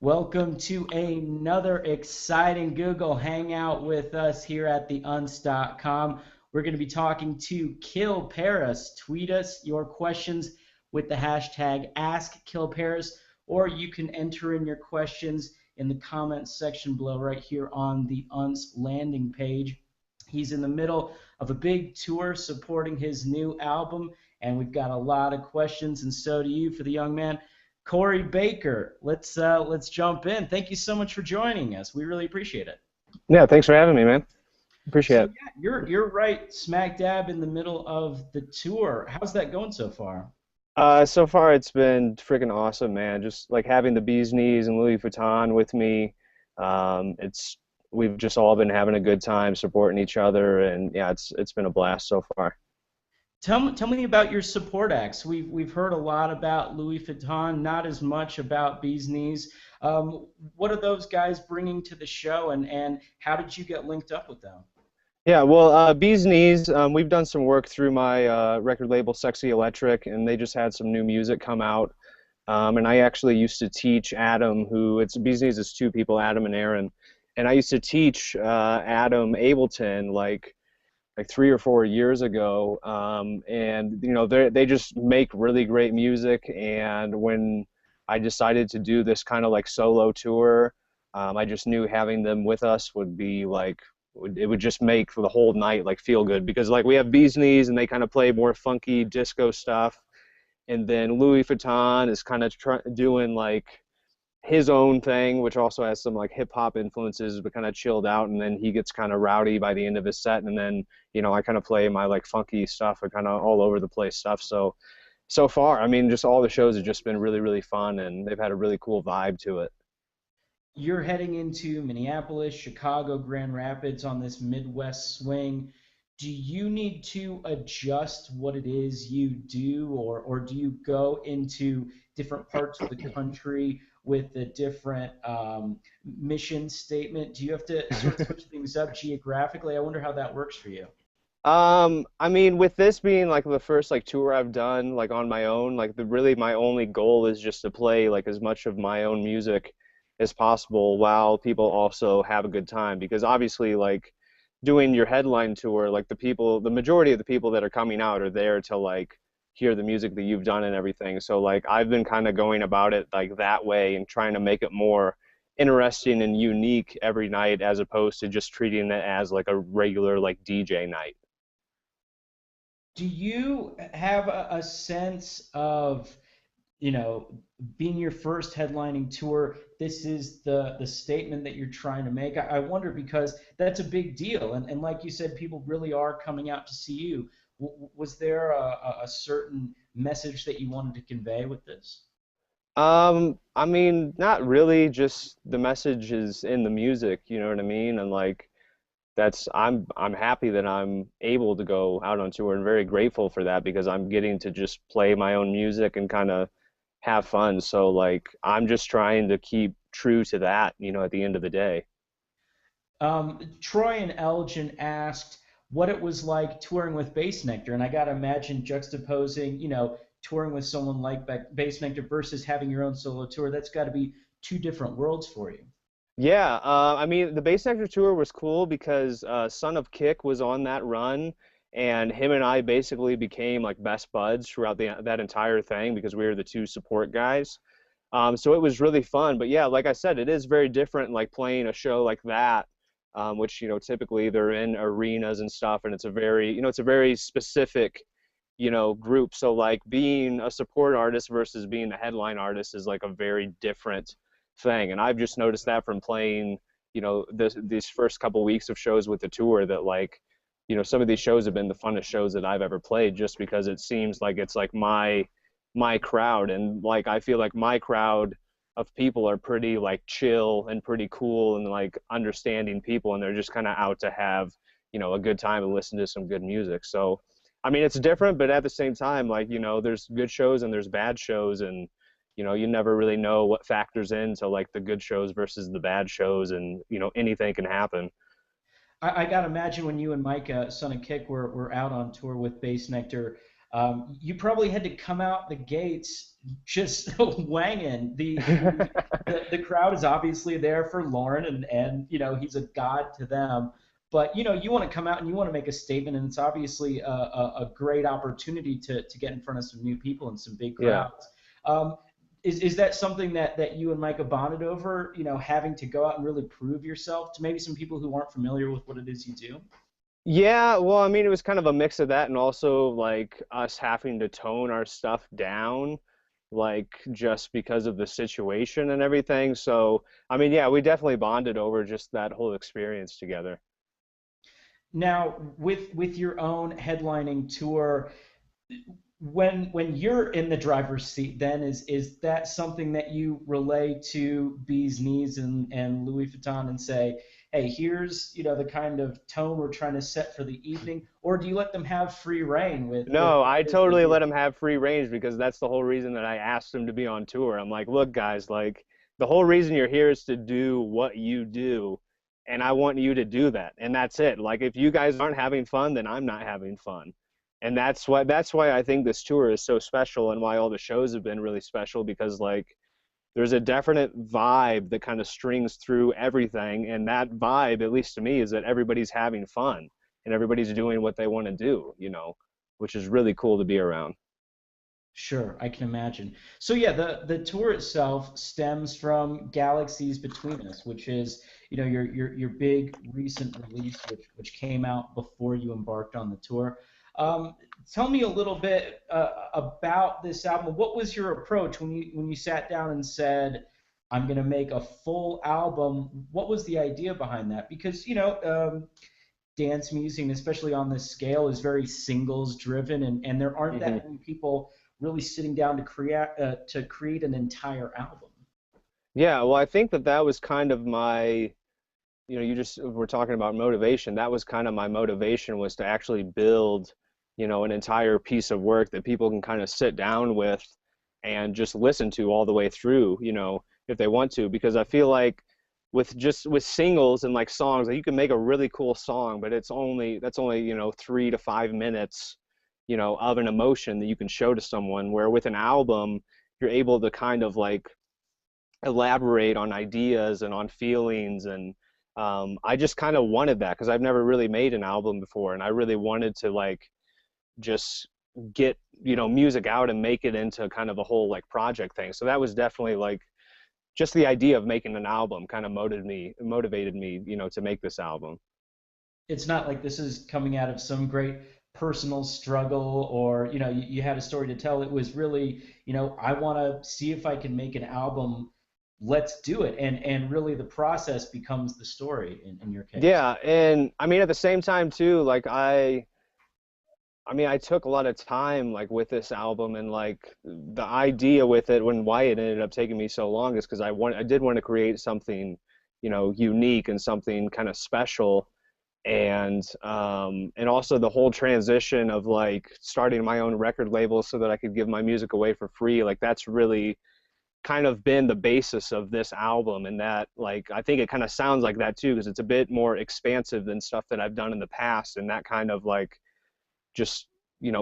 Welcome to another exciting Google Hangout with us here at theunst.com. We're going to be talking to Kill Paris. Tweet us your questions with the hashtag AskKillParis, or you can enter in your questions in the comments section below right here on the Unst landing page. He's in the middle of a big tour supporting his new album, and we've got a lot of questions, and so do you for the young man. Corey Baker, let's jump in. Thank you so much for joining us. We really appreciate it. Yeah, thanks for having me, man. Appreciate So it. yeah, you're right smack dab in the middle of the tour. How's that going so far? So far it's been freaking awesome, man. Just like having the bee's knees and Louis Vuitton with me. It's we've just all been having a good time supporting each other, and yeah, it's been a blast so far. Tell me about your support acts. We've heard a lot about Louis Vuitton, not as much about Bee's Knees. What are those guys bringing to the show, and how did you get linked up with them? Yeah, well, Bee's Knees, we've done some work through my record label, Sexy Electric, and they just had some new music come out. And I actually used to teach Adam, who it's Bee's Knees is two people, Adam and Aaron, and I used to teach Adam Ableton like 3 or 4 years ago, and they just make really great music. And when I decided to do this kind of like solo tour, I just knew having them with us would be like it would just make the whole night like feel good, because like we have Bees Knees and they kind of play more funky disco stuff, and then Louis Vuitton is kind of doing like his own thing, which also has some like hip hop influences, but kind of chilled out. And then he gets kind of rowdy by the end of his set. And then, I kind of play my like funky stuff and kind of all over the place stuff. So far, I mean, just all the shows have just been really, really fun, and they've had a really cool vibe to it. You're heading into Minneapolis, Chicago, Grand Rapids on this Midwest swing. Do you need to adjust what it is you do, or do you go into different parts of the country with a different mission statement? Do you have to sort of switch things up geographically? I wonder how that works for you. I mean, with this being like the first like tour I've done like on my own, like the really my only goal is just to play like as much of my own music as possible while people also have a good time. Because obviously, like doing your headline tour, like the majority of the people that are coming out are there to like hear the music that you've done and everything. So like I've been kind of going about it like that way and trying to make it more interesting and unique every night, as opposed to just treating it as like a regular like DJ night. Do you have a sense of, you know, being your first headlining tour, this is the statement that you're trying to make? I wonder because that's a big deal, and like you said, people really are coming out to see you. Was there a certain message that you wanted to convey with this? I mean, not really, just the message is in the music, you know what I mean? And like that's I'm happy that I'm able to go out on tour and very grateful for that, because I'm getting to just play my own music and kind of have fun. So like I'm just trying to keep true to that, at the end of the day. Troy and Elgin asked what it was like touring with Bass Nectar, and I got to imagine juxtaposing, touring with someone like Bass Nectar versus having your own solo tour. That's got to be two different worlds for you. Yeah, I mean, the Bass Nectar tour was cool because Son of Kick was on that run, and him and I basically became like best buds throughout that entire thing, because we were the two support guys. So it was really fun. But yeah, like I said, it is very different like playing a show like that, which typically they're in arenas and stuff, and it's a very specific group. So like being a support artist versus being a headline artist is like a very different thing. And I've just noticed that from playing, these first couple weeks of shows with the tour, that like, some of these shows have been the funnest shows that I've ever played, just because it seems like it's like my crowd. And like I feel like my crowd of people are pretty like chill and pretty cool and like understanding people, and they're just kind of out to have a good time and listen to some good music. So I mean, it's different, but at the same time, like, there's good shows and there's bad shows, and you never really know what factors into like the good shows versus the bad shows, and anything can happen. I got to imagine when you and Micah, Son of Kick, were out on tour with Bass Nectar, You probably had to come out the gates just wanging. The crowd is obviously there for Lauren, and he's a god to them. But you want to come out and you want to make a statement, and it's obviously a great opportunity to get in front of some new people and some big Yeah. crowds. Um, is that something that you and Micah bonded over? Having to go out and really prove yourself to maybe some people who aren't familiar with what it is you do. Yeah, well, I mean, it was kind of a mix of that and also like us having to tone our stuff down, like just because of the situation and everything. So, I mean, yeah, we definitely bonded over just that whole experience together. Now, with your own headlining tour, when you're in the driver's seat, then is that something that you relay to Bee's Knees and Louis Vuitton and say, hey, here's the kind of tone we're trying to set for the evening, or do you let them have free reign with No, what I it is they totally do? let him have free range because that's the whole reason that I asked him to be on tour. I'm like, look, guys, like the whole reason you're here is to do what you do, and I want you to do that, and that's it. Like if you guys aren't having fun, then I'm not having fun. And that's why I think this tour is so special and why all the shows have been really special because like there's a definite vibe that kind of strings through everything, and that vibe, at least to me, is that everybody's having fun and everybody's doing what they want to do, which is really cool to be around. Sure, I can imagine. So yeah, the tour itself stems from Galaxies Between Us, which is your big recent release, which came out before you embarked on the tour. Um, Tell me a little bit about this album. What was your approach when you sat down and said, "I'm going to make a full album"? What was the idea behind that? Because dance music, especially on this scale, is very singles driven, and there aren't Hmm. that many people really sitting down to create an entire album. Yeah, well, I think that that was kind of my, you just were talking about motivation. That was kind of my motivation was to actually build, an entire piece of work that people can kind of sit down with and just listen to all the way through, if they want to, because I feel like with singles and like songs, like you can make a really cool song, but that's only, 3 to 5 minutes, of an emotion that you can show to someone, where with an album, you're able to kind of like elaborate on ideas and on feelings and I just kind of wanted that because I've never really made an album before and I really wanted to like just get music out and make it into kind of a whole like project thing. So that was definitely like just the idea of making an album kind of motivated me to make this album. It's not like this is coming out of some great personal struggle, or you had a story to tell. It was really, I want to see if I can make an album. Let's do it. And really the process becomes the story in your case. Yeah, and I mean at the same time too, like I mean, I took a lot of time like with this album and like the idea with it when why it ended up taking me so long is because I did want to create something, unique and something kind of special and also the whole transition of like starting my own record label so that I could give my music away for free. Like that's really kind of been the basis of this album and that like I think it kind of sounds like that too because it's a bit more expansive than stuff that I've done in the past and that kind of like just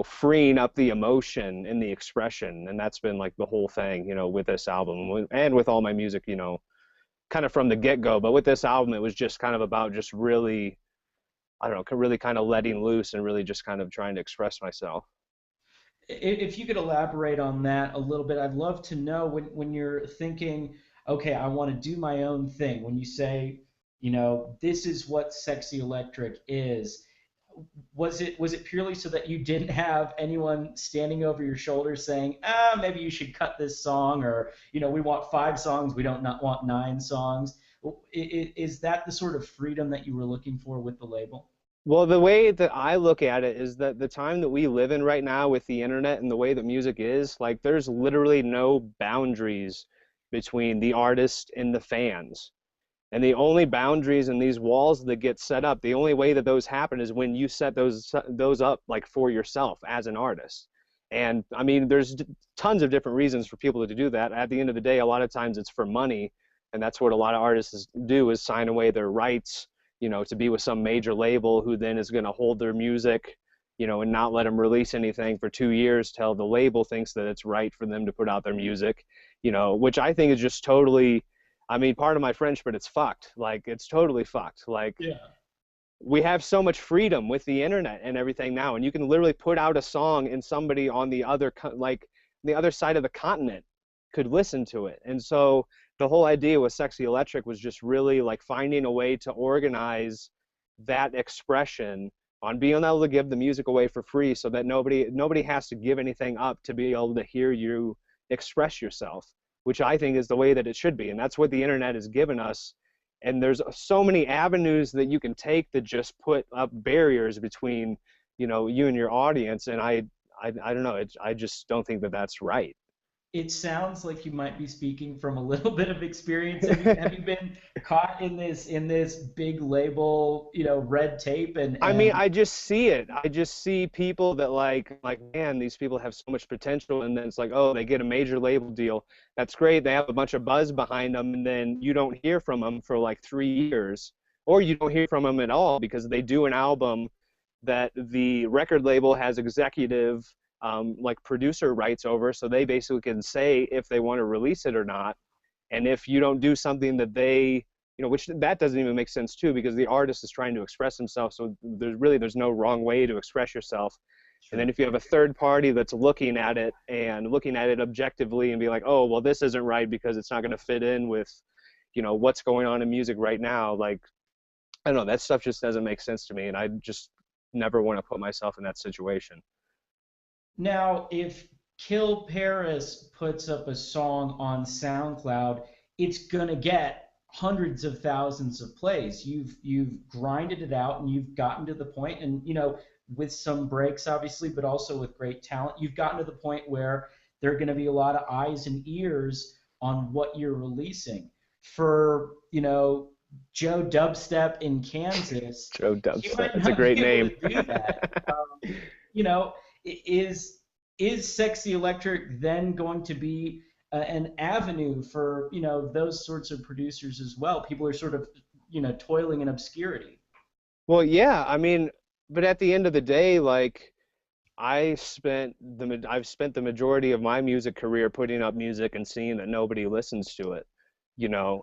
freeing up the emotion and the expression and that's been like the whole thing with this album and with all my music kind of from the get-go but with this album it was just kind of about just really I don't know really kind of letting loose and really just kind of trying to express myself. If you could elaborate on that a little bit, I'd love to know when you're thinking, okay, I want to do my own thing. When you say, this is what Sexy Electric is, was it purely so that you didn't have anyone standing over your shoulder saying, maybe you should cut this song, or we want 5 songs, we don't not want 9 songs? Is that the sort of freedom that you were looking for with the label? Well, the way that I look at it is that the time that we live in right now with the internet and the way that music is, like there's literally no boundaries between the artist and the fans. And the only boundaries and these walls that get set up, the only way that those happen is when you set those up like for yourself as an artist. And I mean, there's tons of different reasons for people to do that. At the end of the day, a lot of times it's for money, and that's what a lot of artists do is sign away their rights, to be with some major label who then is going to hold their music, and not let them release anything for 2 years till the label thinks that it's right for them to put out their music, which I think is just totally, I mean, part of my French, but it's fucked. Like, it's totally fucked. Like, Yeah. we have so much freedom with the internet and everything now, and you can literally put out a song and somebody on the other, like, the other side of the continent could listen to it. And so the whole idea with Sexy Electric was just really like finding a way to organize that expression on being able to give the music away for free so that nobody has to give anything up to be able to hear you express yourself, which I think is the way that it should be. And that's what the internet has given us. And there's so many avenues that you can take that just put up barriers between, you and your audience. And I don't know, I just don't think that that's right. It sounds like you might be speaking from a little bit of experience. Have you been caught in this big label, red tape I mean, and I just see it. I just see people that like, man, these people have so much potential, and then it's like, oh, they get a major label deal. That's great. They have a bunch of buzz behind them, and then you don't hear from them for like 3 years, or you don't hear from them at all because they do an album that the record label has executive like producer rights over, so they basically can say if they want to release it or not. And if you don't do something that they, which that doesn't even make sense too, because the artist is trying to express himself, so there's no wrong way to express yourself. And then Sure. if you have a third party that's looking at it and looking at it objectively and be like, oh, well, this isn't right because it's not going to fit in with, what's going on in music right now, like, I don't know, that stuff just doesn't make sense to me, and I just never want to put myself in that situation. Now, if Kill Paris puts up a song on SoundCloud, it's gonna get hundreds of thousands of plays. You've grinded it out and you've gotten to the point, and with some breaks obviously, but also with great talent, you've gotten to the point where there are going to be a lot of eyes and ears on what you're releasing. For Joe Dubstep in Kansas, Joe he Dubstep, might it's a not great be able name. to do that. You know, is Sexy Electric then going to be an avenue for those sorts of producers as well? People are sort of toiling in obscurity. Well, yeah, I mean, but at the end of the day, like, I've spent the majority of my music career putting up music and seeing that nobody listens to it,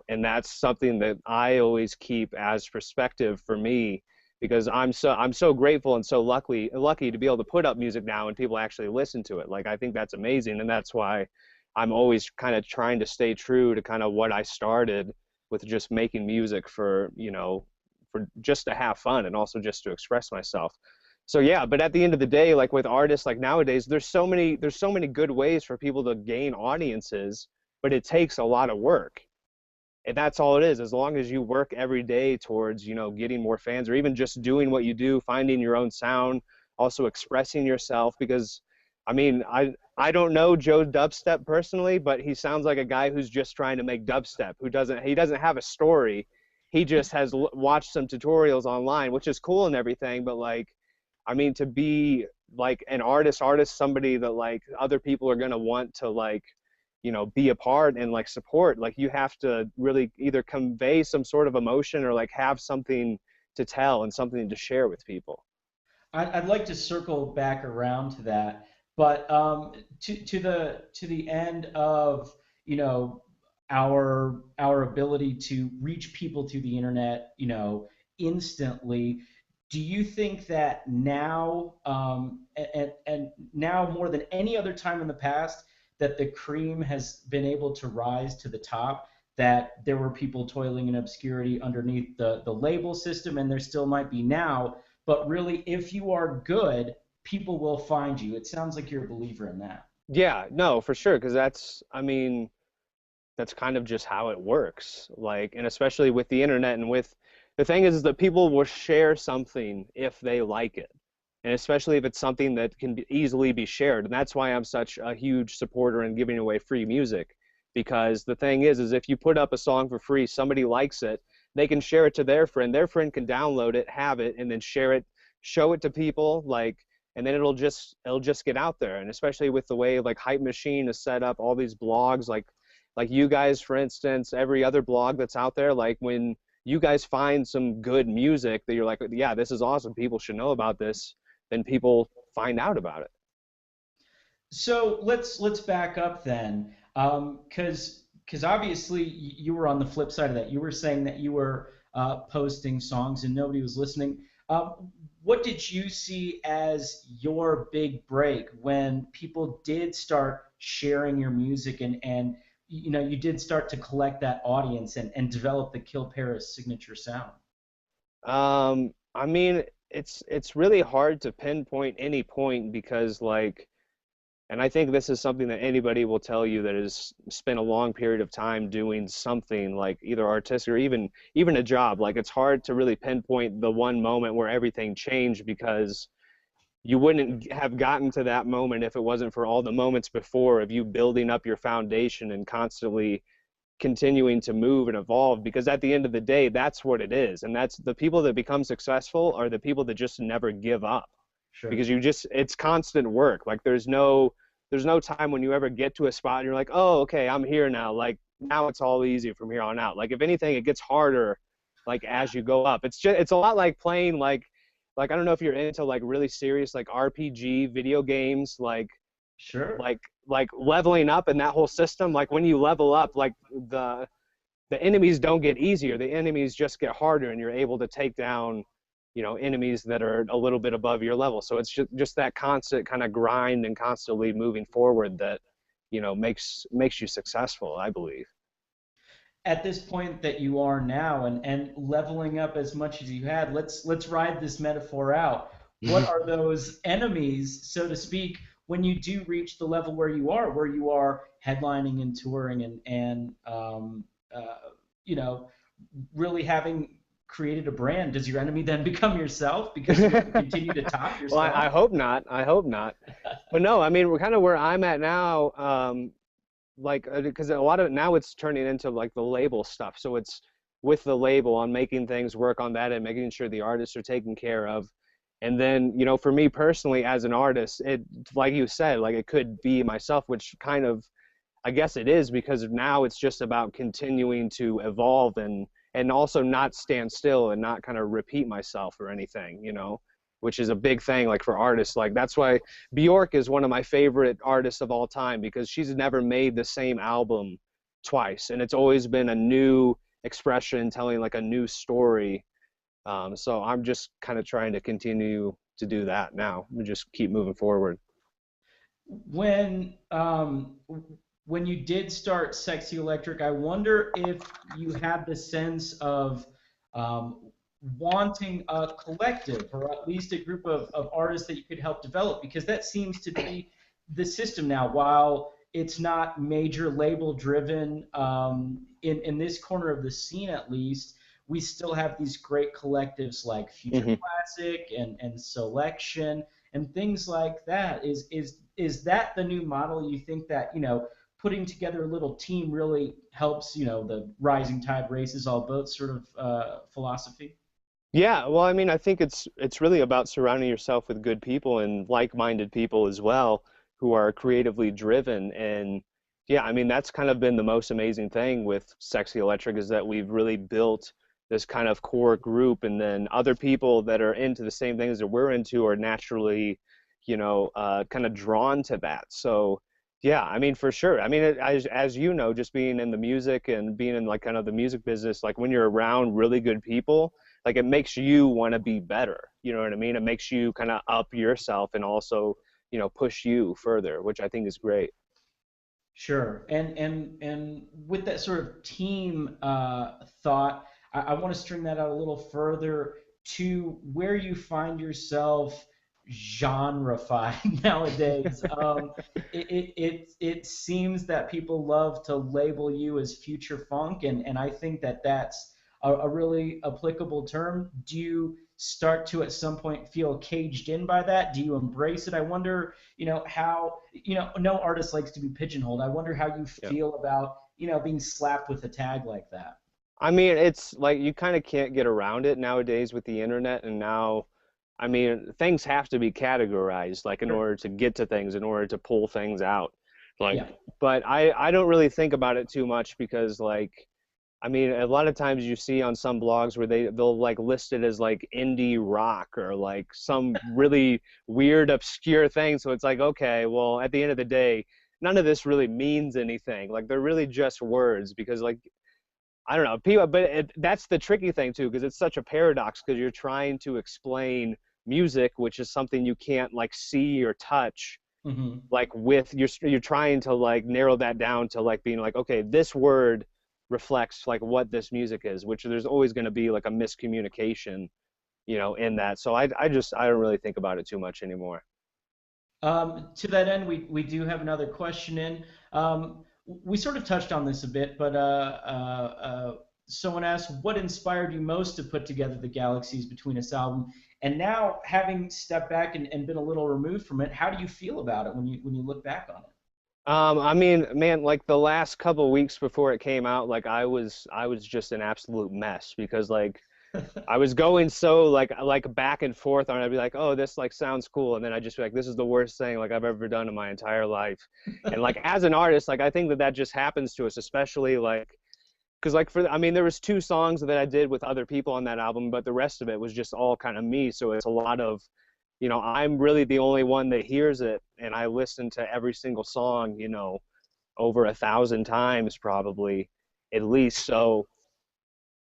and that's something that I always keep as perspective for me, because I'm so grateful and so lucky to be able to put up music now and people actually listen to it. Like, I think that's amazing, and that's why I'm always kind of trying to stay true to kind of what I started with, just making music for just to have fun and also just to express myself. So yeah, but at the end of the day, like with artists, like nowadays, there's so many good ways for people to gain audiences, but it takes a lot of work. And that's all it is. As long as you work every day towards, getting more fans, or even just doing what you do, finding your own sound, also expressing yourself. Because, I mean, I don't know Joe Dubstep personally, but he sounds like a guy who's just trying to make dubstep, he doesn't have a story. He just has watched some tutorials online, which is cool and everything, but like, I mean, to be like an artist, somebody that like other people are gonna want to like, be a part and like support, like you have to really either convey some sort of emotion or like have something to tell and something to share with people. I'd like to circle back around to that, but to the end of our ability to reach people through the internet, instantly. Do you think that now, and now more than any other time in the past, that the cream has been able to rise to the top? That there were people toiling in obscurity underneath the label system, and there still might be now, but really, if you are good, people will find you. It sounds like you're a believer in that. Yeah, no, for sure, because I mean, that's kind of just how it works. Like, and especially with the internet, and with the thing is that people will share something if they like it. And especially if it's something that can easily be shared. And that's why I'm such a huge supporter in giving away free music. Because the thing is if you put up a song for free, somebody likes it, they can share it to their friend can download it, have it, and then share it, show it to people, like, and then it'll just get out there. And especially with the way like Hype Machine is set up, all these blogs, like you guys, for instance, every other blog that's out there, like when you guys find some good music that you're like, yeah, this is awesome, people should know about this, then people find out about it. So let's back up then, because obviously you were on the flip side of that. You were saying that you were posting songs and nobody was listening. What did you see as your big break when people did start sharing your music and you did start to collect that audience and develop the Kill Paris signature sound? I mean, it's really hard to pinpoint any point because like, and I think this is something that anybody will tell you that has spent a long period of time doing something like either artistic or even a job. Like it's hard to really pinpoint the one moment where everything changed because you wouldn't have gotten to that moment if it wasn't for all the moments before of you building up your foundation and constantly continuing to move and evolve, because at the end of the day that's what it is, and that's the people that become successful are the people that just never give up, Sure. because it's constant work. Like there's no time when you ever get to a spot and you're like, oh, okay, I'm here now, like now it's all easy from here on out. Like if anything, it gets harder like as you go up. It's a lot like playing like I don't know if you're into like really serious like RPG video games, Sure. like leveling up and that whole system. Like when you level up, like the enemies don't get easier, the enemies just get harder, and you're able to take down enemies that are a little bit above your level. So it's just that constant kind of grind and constantly moving forward that makes you successful, I believe. At this point that you are now and leveling up as much as you had, let's ride this metaphor out. What are those enemies, so to speak, when you do reach the level where you are headlining and touring and you know really having created a brand? Does your enemy then become yourself because you continue to top Well, I yourself? hope not. I hope not. But no, I mean, we're kind of where I'm at now. Like because a lot of it now it's turning into like the label stuff. So it's with the label on making things work on that and making sure the artists are taken care of. And then, for me personally as an artist, it like you said, like it could be myself, which kind of I guess it is, because now it's just about continuing to evolve and also not stand still and not kind of repeat myself or anything, which is a big thing like for artists. Like that's why Bjork is one of my favorite artists of all time, because she's never made the same album twice, and it's always been a new expression telling like a new story. So I'm just kind of trying to continue to do that now and just keep moving forward. When when you did start Sexy Electric, I wonder if you had the sense of wanting a collective or at least a group of artists that you could help develop, because that seems to be the system now. While it's not major label driven, in this corner of the scene at least, we still have these great collectives like Future Hmm. Classic and Selection and things like that. Is that the new model? You think that putting together a little team really helps, the rising tide raises all boats sort of philosophy? Yeah, well, I mean, I think it's really about surrounding yourself with good people and like-minded people as well, who are creatively driven. And yeah, I mean, that's kind of been the most amazing thing with Sexy Electric, is that we've really built this kind of core group, and then other people that are into the same things that we're into are naturally, kind of drawn to that. So yeah, I mean, for sure. I mean, as you know, just being in the music and being in like kind of the music business, like when you're around really good people, like it makes you want to be better. You know what I mean? It makes you kind of up yourself and also, push you further, which I think is great. Sure. And with that sort of team thought, I want to string that out a little further to where you find yourself genrefied nowadays. It seems that people love to label you as future funk, and I think that that's a really applicable term. Do you start to at some point feel caged in by that? Do you embrace it? I wonder, how, no artist likes to be pigeonholed. I wonder how you Yeah. feel about, being slapped with a tag like that. I mean, it's like you kind of can't get around it nowadays with the internet, and now, I mean, things have to be categorized, like in Sure. order to get to things, in order to pull things out. Like, Yeah. but I don't really think about it too much because, like, I mean, a lot of times you see on some blogs where they'll like list it as like indie rock or like some really weird, obscure thing. So it's like, okay, well, at the end of the day, none of this really means anything. Like they're really just words because like I don't know, people, but that's the tricky thing too, because it's such a paradox because you're trying to explain music, which is something you can't like see or touch, Hmm. like with you're trying to like narrow that down to like being like, okay, this word reflects like what this music is, which there's always going to be like a miscommunication, in that. So I don't really think about it too much anymore. To that end, we do have another question in. We sort of touched on this a bit, but someone asked, what inspired you most to put together the Galaxies Between Us album? And now, having stepped back and been a little removed from it, how do you feel about it when you look back on I mean, man, like the last couple weeks before it came out, like I was just an absolute mess because like it? I was going so like back and forth on it. I'd be like, oh, this like sounds cool, and then I just be like, this is the worst thing like I've ever done in my entire life. And like as an artist, like I think that just happens to us, especially like because like I mean, there was two songs that I did with other people on that album, but the rest of it was just all kind of me. So it's a lot of, I'm really the only one that hears it, and I listen to every single song, over 1,000 times probably at least. So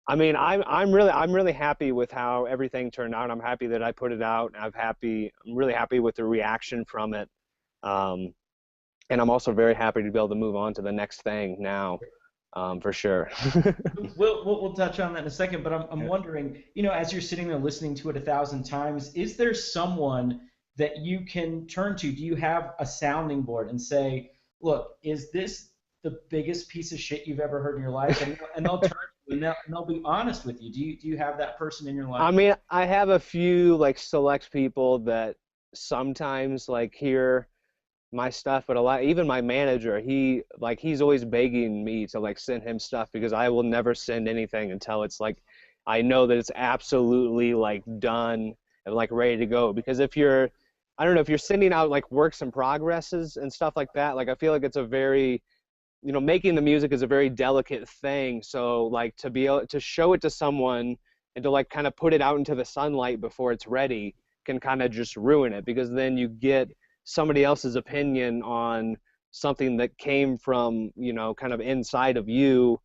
I mean, I'm really happy with how everything turned out. I'm happy that I put it out. I'm really happy with the reaction from it. Um, and I'm also very happy to be able to move on to the next thing now, for sure. We'll touch on that in a second, but I'm wondering, as you're sitting there listening to it 1,000 times, is there someone that you can turn to? Do you have a sounding board and say, look, is this the biggest piece of shit you've ever heard in your life? And they'll turn to you and they'll be honest with you. Do you have that person in your life? I mean, I have a few like select people that sometimes like hear my stuff, but a lot, even my manager, he's always begging me to like send him stuff because I will never send anything until it's like I know that it's absolutely like done and like ready to go. Because I don't know, if you're sending out like works and progresses and stuff like that, like I feel like it's a very, making the music is a very delicate thing. So like to be able to show it to someone and to like kind of put it out into the sunlight before it's ready can kind of just ruin it because then you get somebody else's opinion on something that came from, kind of inside of you.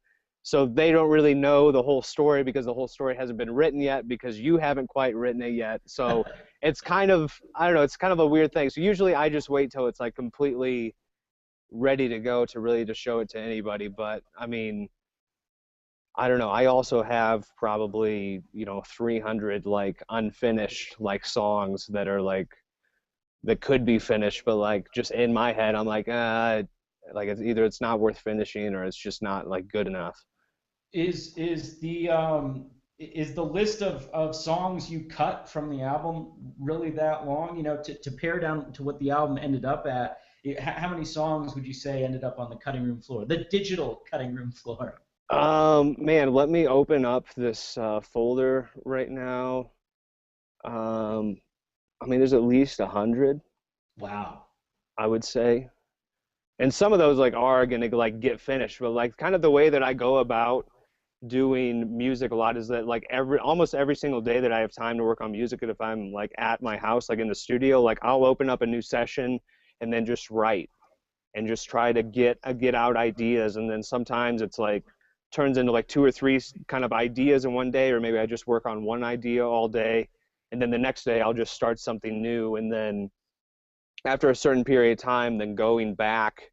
So they don't really know the whole story because the whole story hasn't been written yet because you haven't quite written it yet. So it's kind of, I don't know, it's kind of a weird thing. So usually I just wait till it's like completely ready to go to really to show it to anybody. But I mean, I don't know. I also have probably, 300 like unfinished like songs that are that could be finished, but like just in my head, I'm like it's not worth finishing or it's just not like good enough. Is the list of songs you cut from the album really that long? To pare down to what the album ended up at, how many songs would you say ended up on the cutting room floor, the digital cutting room floor? Man, let me open up this folder right now. Um, I mean, there's at least 100, Wow. I would say. And some of those like are gonna like get finished, but like kind of the way that I go about doing music a lot is that like almost every single day that I have time to work on music, and if I'm like at my house, like in the studio, like I'll open up a new session and then just write and just try to get out ideas. And then sometimes it's like turns into like two or three kind of ideas in one day, or maybe I just work on one idea all day, and then the next day I'll just start something new. And then after a certain period of time, then going back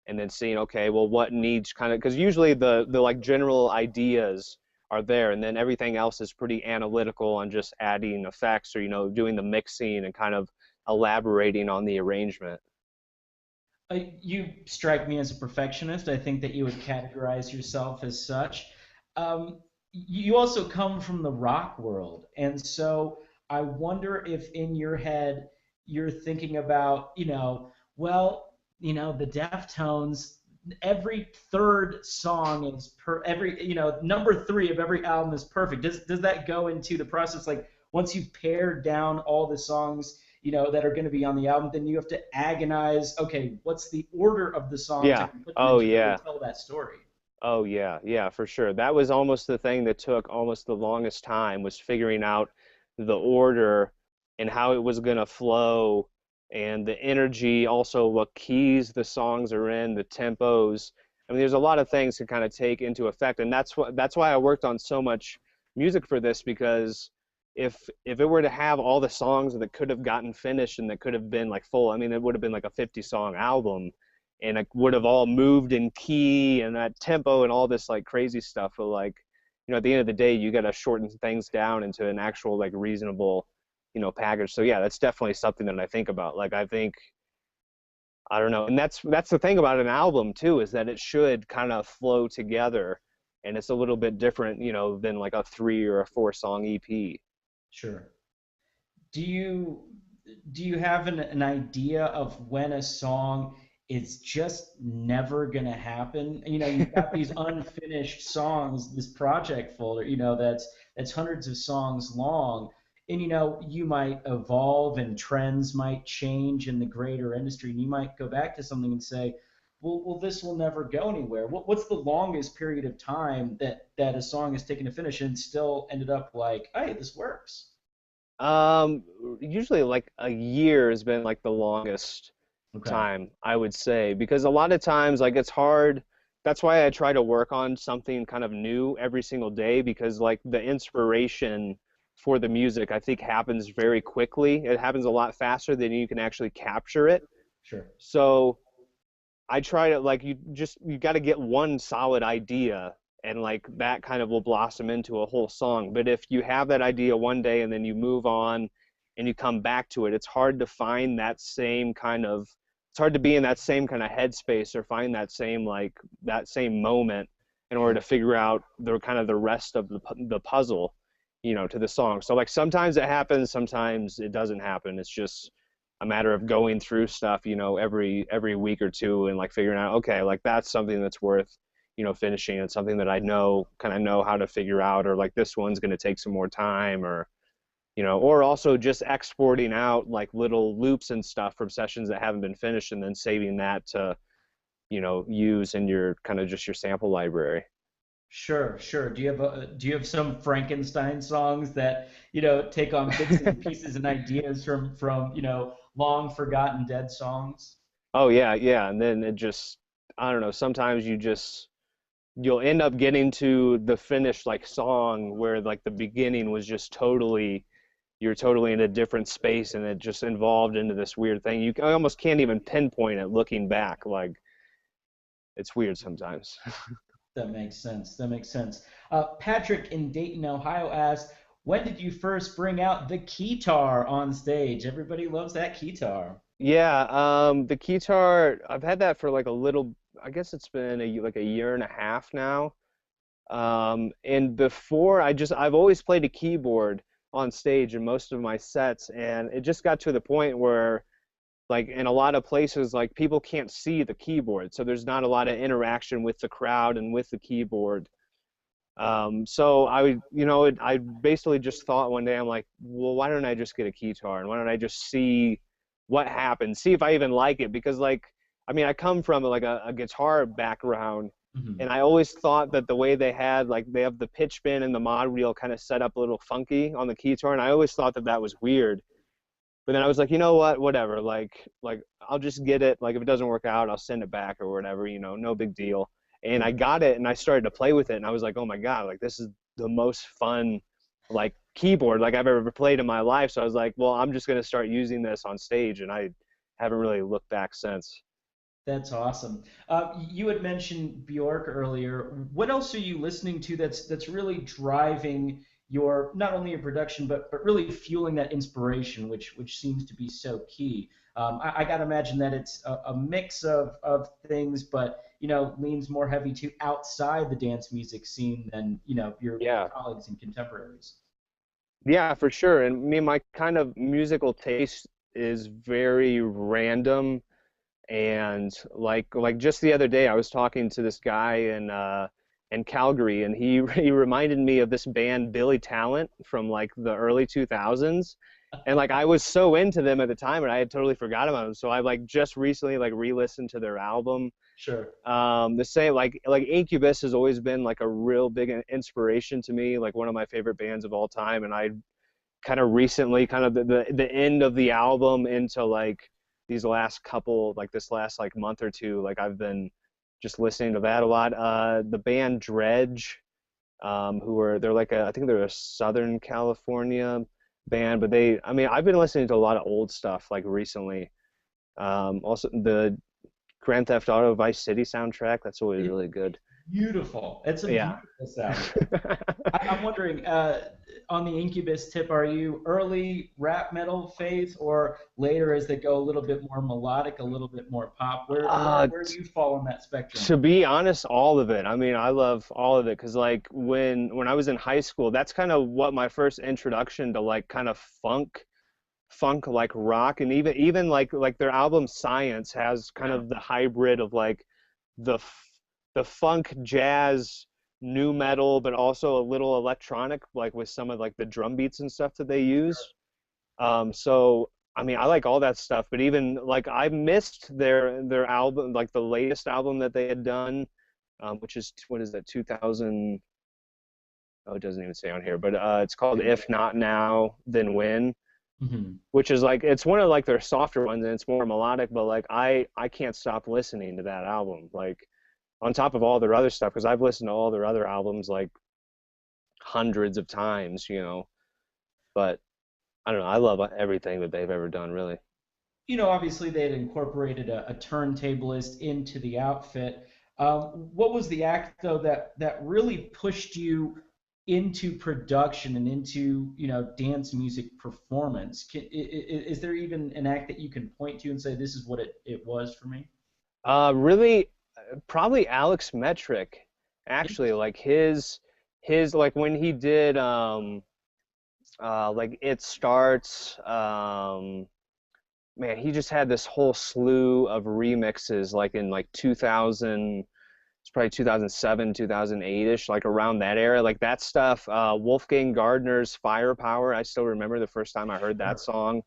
and then seeing, okay, well, what needs kind of, because usually the like general ideas are there, and then everything else is pretty analytical on just adding effects or doing the mixing and kind of elaborating on the arrangement. You strike me as a perfectionist. I think that you would categorize yourself as such. You also come from the rock world, and so I wonder if in your head you're thinking about, well, the Deftones. Every third song is every, number three of every album is perfect. Does that go into the process? Like once you've pared down all the songs that are going to be on the album, then you have to agonize, okay, what's the order of the songs I Yeah. can put them in Oh to really yeah. tell that story? Oh yeah, yeah, for sure. That was almost the thing that took almost the longest time was figuring out the order and how it was going to flow and the energy, also what keys the songs are in, the tempos. I mean, there's a lot of things to kind of take into effect, and that's why I worked on so much music for this because if it were to have all the songs that could have gotten finished and that could have been like full, I mean, it would have been like a 50 song album and it would have all moved in key and that tempo and all this like crazy stuff. But like, at the end of the day, you got to shorten things down into an actual like reasonable, package. So yeah, that's definitely something that I think about. Like I think I don't know, and that's the thing about an album too is that it should kind of flow together, and it's a little bit different, than like a 3 or a 4 song EP. Sure. Do you do you have an idea of when a song is just never gonna happen? You've got these unfinished songs, this project folder, that's hundreds of songs long, and you might evolve and trends might change in the greater industry, and you might go back to something and say, well, this will never go anywhere. What's the longest period of time that a song has taken to finish and still ended up like, hey, this works? Um, Usually like a year has been like the longest Okay, time, I would say, because a lot of times like it's hard. That's why I try to work on something kind of new every single day because like the inspiration for the music I think happens very quickly. It happens a lot faster than you can actually capture it. sure. So I try to like you got to get one solid idea and like that kind of will blossom into a whole song. But if you have that idea one day and then you move on and you come back to it, it's hard to find that same kind of it's hard to be in that same kind of headspace or find that same moment in order Sure. to figure out the kind of the rest of the puzzle, to the song. So like sometimes it happens, sometimes it doesn't happen. It's just a matter of going through stuff, every week or two and like figuring out, okay, like that's something that's worth, finishing. It's something that I know, kind of know how to figure out, or like this one's going to take some more time, or, or also just exporting out like little loops and stuff from sessions that haven't been finished and then saving that to, use in your kind of just your sample library. Sure, sure. Do you have some Frankenstein songs that, take on bits and pieces and ideas from, long forgotten dead songs? Oh yeah, yeah. And then it just, I don't know, sometimes you'll end up getting to the finished like song where like the beginning was just totally you're totally in a different space and it just involved into this weird thing. I almost can't even pinpoint it looking back. Like it's weird sometimes. That makes sense. That makes sense. Patrick in Dayton, Ohio asks, when did you first bring out the keytar on stage? Everybody loves that keytar. Yeah, the guitar, I've had that for like a little, I guess it's been like a year and a half now. And before I've always played a keyboard on stage in most of my sets, and it just got to the point where like in a lot of places like people can't see the keyboard, so there's not a lot of interaction with the crowd and with the keyboard. So I basically just thought one day, I'm like, well, why don't I just get a keytar and why don't I just see what happens, see if I even like it? Because like, I mean, I come from like a guitar background, Mhm. and I always thought that the way they have the pitch bend and the mod reel kind of set up a little funky on the keytar, and I always thought that that was weird. But then I was like, you know what, whatever, like I'll just get it. Like if it doesn't work out, I'll send it back or whatever, no big deal. And I Sure. got it and I started to play with it and I was like, oh my God, like this is the most fun like keyboard like I've ever played in my life. So I was like, well, I'm just gonna start using this on stage, and I haven't really looked back since. That's awesome. You had mentioned Bjork earlier. What else are you listening to that's really driving your not only your production but really fueling that inspiration, which seems to be so key. I got to imagine that it's a mix of things, but leans more heavy to outside the dance music scene than your Yeah. colleagues and contemporaries. Yeah, for sure. And I mean, my kind of musical taste is very random. And like just the other day, I was talking to this guy in Calgary, and he he reminded me of this band Billy Talent from like the early 2000s. And like I was so into them at the time, and I had totally forgot about them. So I like just recently like re-listened to their album. Sure. The same like Incubus has always been like a real big inspiration to me, like one of my favorite bands of all time. And I kind of recently, kind of the end of the album into like these last couple, like this last like month or two, like I've been just listening to that a lot. The band Dredge, they're like I think they're a Southern California band, but I mean, I've been listening to a lot of old stuff like recently. Also the Grand Theft Auto Vice City soundtrack, that's always It's really good. beautiful. It's a Yeah. beautiful soundtrack. I'm wondering, on the Incubus tip, are you early rap metal phase or later as they go a little bit more melodic, a little bit more pop? Uh, Where do you fall on that spectrum? to be honest, all of it. I mean, I love all of it because like when I was in high school, that's kind of what my first introduction to like kind of funk like rock, and even like their album Science has kind Yeah. of the hybrid of like the the funk jazz new metal, but also a little electronic, like with some of like the drum beats and stuff that they use. So I mean, I like all that stuff, but even like I missed their album, like the latest album that they had done, which is what is that, 2000? Oh, it doesn't even say on here, but it's called If Not Now, Then When, Hmm. which is like it's one of like their softer ones and it's more melodic, but like I can't stop listening to that album. Like on top of all their other stuff, because I've listened to all their other albums like hundreds of times, you know. But I don't know, I love everything that they've ever done, really. Obviously they had incorporated a turntablist into the outfit. What was the act though that really pushed you into production and into dance music performance? Is there even an act that you can point to and say this is what it was for me? Really, probably Alex Metric, actually, like his like when he did like It Starts, man, he just had this whole slew of remixes like in like 2000, it's probably 2007, 2008-ish, like around that era, like that stuff. Wolfgang Gardner's Firepower, I still remember the first time I heard that Sure. song.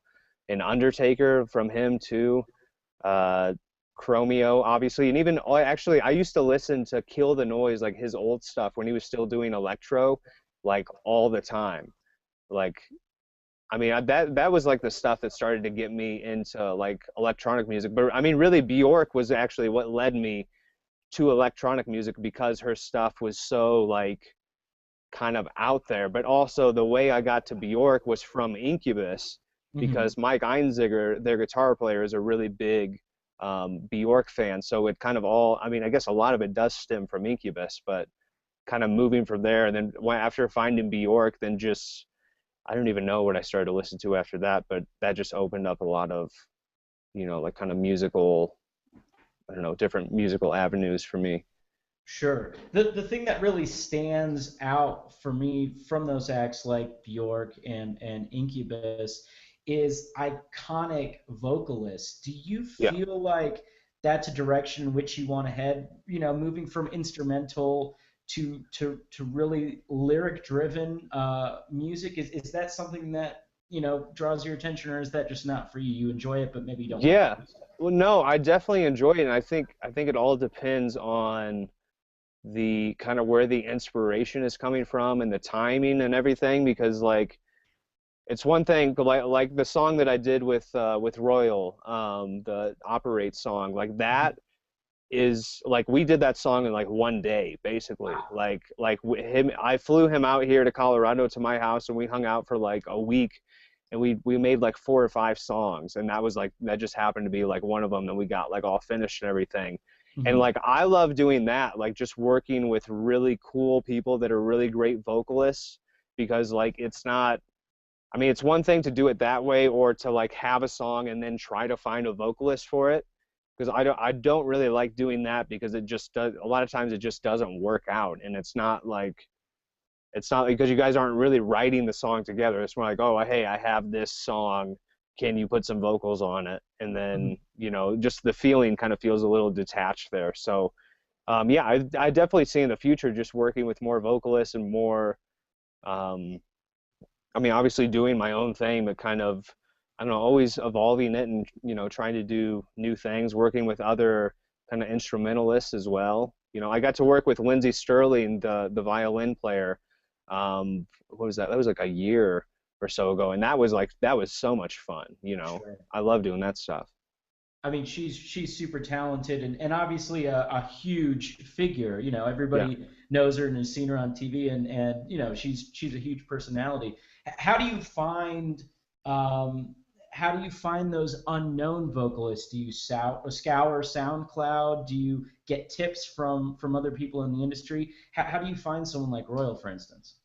And Undertaker from him too. uh, Chromeo, obviously, and even actually, I used to listen to Kill the Noise, like his old stuff when he was still doing electro, like all the time. Like, I mean, that was like the stuff that started to get me into like electronic music. But I mean, really, Bjork was actually what led me to electronic music because her stuff was so like kind of out there. But also, the way I got to Bjork was from Incubus Hmm. because Mike Einziger, their guitar player, is a really big Bjork fan. So it kind of all, I mean, I guess a lot of it does stem from Incubus, but kind of moving from there. And then after finding Bjork, then just, I don't even know what I started to listen to after that, but that just opened up a lot of, like kind of musical, I don't know, different musical avenues for me. Sure. The thing that really stands out for me from those acts like Bjork and Incubus is iconic vocalists. Do you Yeah. feel like that's a direction in which you want to head, moving from instrumental to really lyric driven music? Is that something that, draws your attention, or is that just not for you? You enjoy it, but maybe you don't want Yeah. to do Well, no, I definitely enjoy it. And I think it all depends on the kind of where the inspiration is coming from and the timing and everything, because like it's one thing like the song that I did with Royal, the Operate song, like so. that is like we did that song in like one day basically. Wow. Like him, I flew him out here to Colorado to my house and we hung out for like a week, and we made like 4 or 5 songs, and that was like that just happened to be like one of them that we got like all finished and everything. And Mhm. like I love doing that, like just working with really cool people that are really great vocalists, because like it's not, I mean, it's one thing to do it that way or to like have a song and then try to find a vocalist for it, because I don't really like doing that because it just does, a lot of times it just doesn't work out, and it's not because you guys aren't really writing the song together. It's more like, oh, hey, I have this song, can you put some vocals on it? And Mhm. then just the feeling kind of feels a little detached there. So yeah, I definitely see in the future just working with more vocalists and more, um, I mean, obviously doing my own thing, but kind of, I don't know, always evolving it and, trying to do new things, working with other kind of instrumentalists as well. You know, I got to work with Lindsey Sterling, the violin player. What was that? That was like a year or so ago, and that was so much fun. You know, Sure. I love doing that stuff. I mean, she's super talented and obviously a huge figure. You know, Yeah. everybody knows her and has seen her on TV, and you know, she's a huge personality. How do you find um, how do you find those unknown vocalists? Do you scour SoundCloud? Do you get tips from other people in the industry? How do you find someone like Royal, for instance?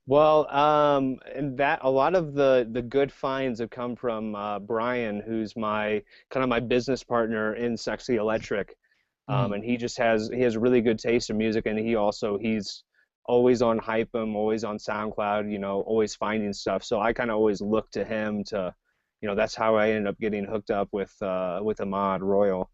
Well, and that a lot of the good finds have come from Brian, who's my kind of my business partner in Sexy Electric, Mm. and he has really good taste in music, and he's always on Hypem, always on SoundCloud, you know, always finding stuff. So I kind of always look to him to, you know, that's how I ended up getting hooked up with Ahmad Royal.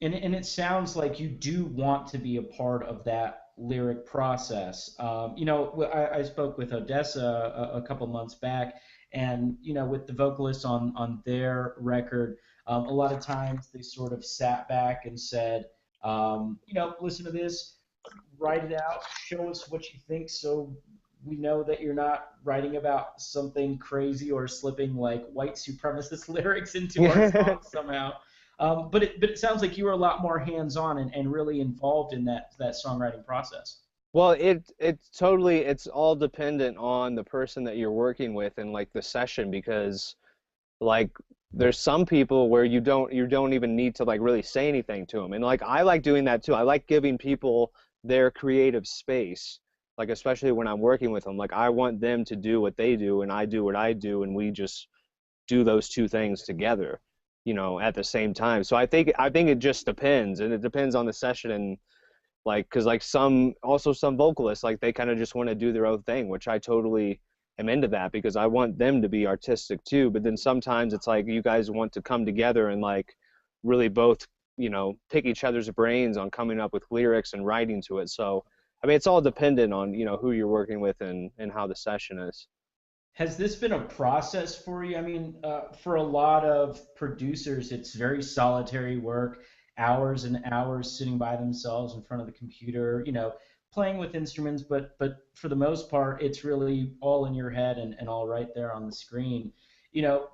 And it sounds like you do want to be a part of that lyric process. You know, I spoke with Odessa a couple months back, and you know, with the vocalists on their record, a lot of times they sort of sat back and said, you know, listen to this, write it out, show us what you think, so we know that you're not writing about something crazy or slipping like white supremacist lyrics into our songs somehow. But it sounds like you were a lot more hands on and really involved in that songwriting process. Well, it's totally it's all dependent on the person that you're working with and like the session because like there's some people where you don't even need to like really say anything to them. And like I like doing that too. I like giving people their creative space. Like especially when I'm working with them, like I want them to do what they do and I do what I do and we just do those two things together, you know, at the same time. So I think it just depends and it depends on the session and like because like some vocalists like they kind of just want to do their own thing, which I totally am into that because I want them to be artistic too, but then sometimes it's like you guys want to come together and like really both, you know, pick each other's brains on coming up with lyrics and writing to it. So I mean it's all dependent on, you know, who you're working with and how the session is. Has this been a process for you? I mean, for a lot of producers, it's very solitary work, hours and hours sitting by themselves in front of the computer, you know, playing with instruments, but for the most part, it's really all in your head and all right there on the screen. You know,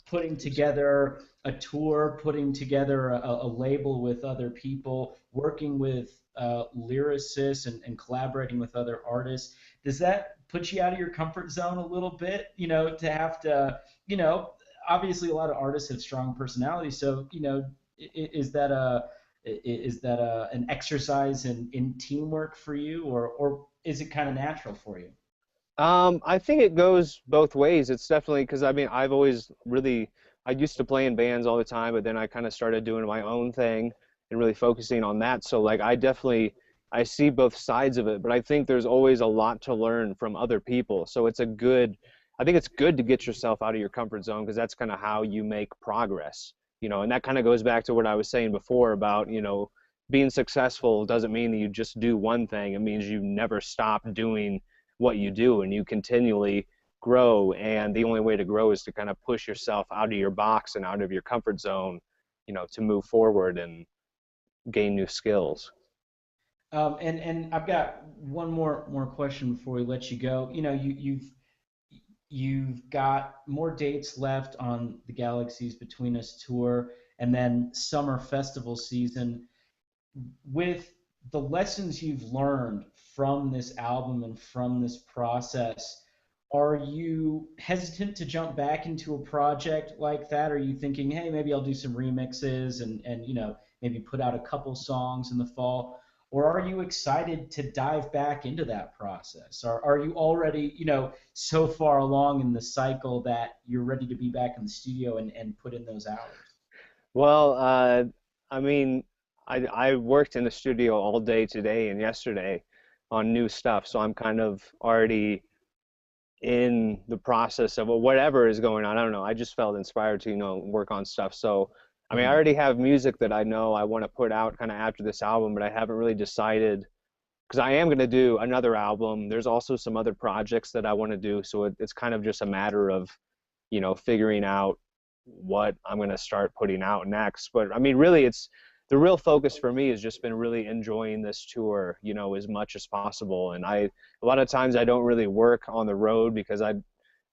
putting together a tour, putting together a label with other people, working with lyricists and collaborating with other artists. Does that put you out of your comfort zone a little bit? You know, to have to, you know, obviously a lot of artists have strong personalities. So, you know, is that an exercise in teamwork for you, or is it kind of natural for you? I think it goes both ways. It's definitely because I mean I've always really I used to play in bands all the time, but then I kind of started doing my own thing and really focusing on that. So like I definitely I see both sides of it, but I think there's always a lot to learn from other people. So it's a good I think it's good to get yourself out of your comfort zone because that's kind of how you make progress. You know, and that kind of goes back to what I was saying before about, you know, being successful doesn't mean that you just do one thing. It means you never stop doing what you do and you continually grow and the only way to grow is to kind of push yourself out of your box and out of your comfort zone, you know, to move forward and gain new skills. And I've got one more question before we let you go. You know, you've got more dates left on the Galaxies Between Us tour, and then summer festival season. With the lessons you've learned from this album and from this process, are you hesitant to jump back into a project like that? Are you thinking, hey, maybe I'll do some remixes and you know, maybe put out a couple songs in the fall? Or are you excited to dive back into that process? Or are you already, you know, so far along in the cycle that you're ready to be back in the studio and put in those hours? Well, I mean, I worked in the studio all day today and yesterday on new stuff, so I'm kind of already in the process of whatever is going on. I don't know. I just felt inspired to, you know, work on stuff. So, I mean, I Mhm. already have music that I know I want to put out kind of after this album, but I haven't really decided because I am going to do another album. There's also some other projects that I want to do. So it's kind of just a matter of, you know, figuring out what I'm going to start putting out next. But I mean, really, it's the real focus for me has just been really enjoying this tour, as much as possible. And a lot of times I don't really work on the road because I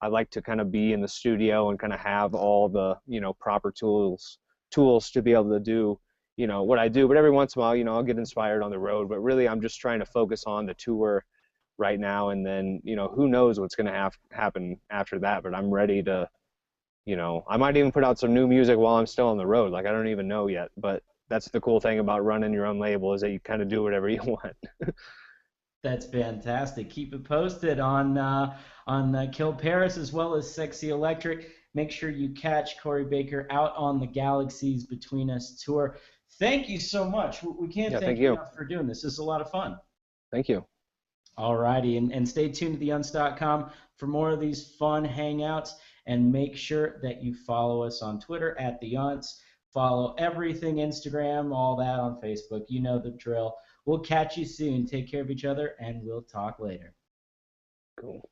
like to kind of be in the studio and kind of have all the, proper tools to be able to do, what I do. But every once in a while, I'll get inspired on the road. But really, I'm just trying to focus on the tour right now. And then, who knows what's going to happen after that. But I'm ready to, I might even put out some new music while I'm still on the road. Like, I don't even know yet. But that's the cool thing about running your own label is that you kind of do whatever you want. That's fantastic. Keep it posted on Kill Paris as well as Sexy Electric. Make sure you catch Corey Baker out on the Galaxies Between Us tour. Thank you so much. We can't Yeah, thank thank you you. enough for doing this. This is a lot of fun. Thank you. All righty, and stay tuned to theunst.com for more of these fun hangouts. And make sure that you follow us on Twitter at theunst. Follow everything Instagram, all that on Facebook. You know the drill. We'll catch you soon. Take care of each other, and we'll talk later. Cool.